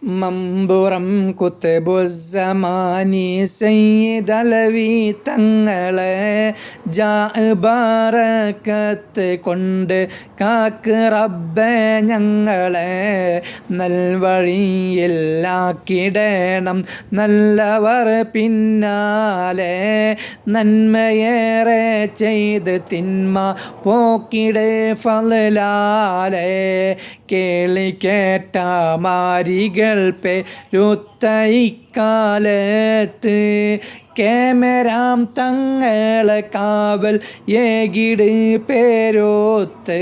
മമ്പുറം കുത്തുബുസ്സമാനി സയ്യിദലവി തങ്ങളെ ബറക്കത്ത് കൊണ്ട് കാക്ക് റബ്ബേ ഞങ്ങളെ നൽവഴിയിലാക്കിടണം നല്ലവർ പിന്നാലെ നന്മയേറെ ചെയ്ത് തിന്മ പോക്കിടെ ഫളലാലെ കേളിക്കേട്ട മാരികൾ പെരുത്തൈക്കാലത്ത് കേമരാം തങ്ങളെ കാവൽ ഏകിട് പേരോത്ത്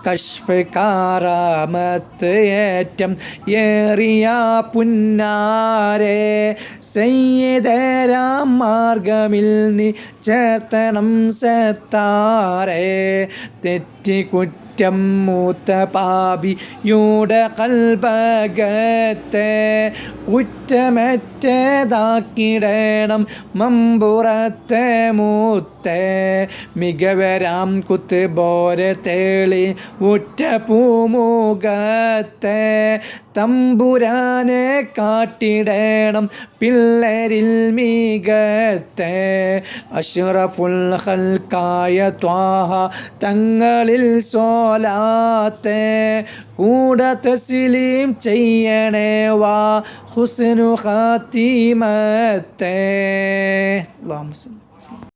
കശ്ഫ് കാറാമത്ത് ഏറ്റം ഏറിയ പുന്നാരെ സയ്യിദരാം മാർഗമിൽ നീ ചേർത്തണം സെത്താരെ തെറ്റിക്കുറ്റം മൂത്ത പാപിയുടെ കൽബകത്തെ കുറ്റമറ്റതാക്കിടണം മമ്പുറത്തെ മൂത്തെ മികവരാം കുത്തുബോര തേളി ഉറ്റ പൂമുഖത്തെ തമ്പുരാനെ കാട്ടിടണം പിള്ളരിൽ മികത്തെ അഷ്റഫുൽ ഖൽക്കായ ത്വാഹ തങ്ങളിൽ സോലാത്തെ കൂടെ തസ്ലീം ചെയ്യണേ വാ ഹുസ്നു ഖാത്തിമത്തെ.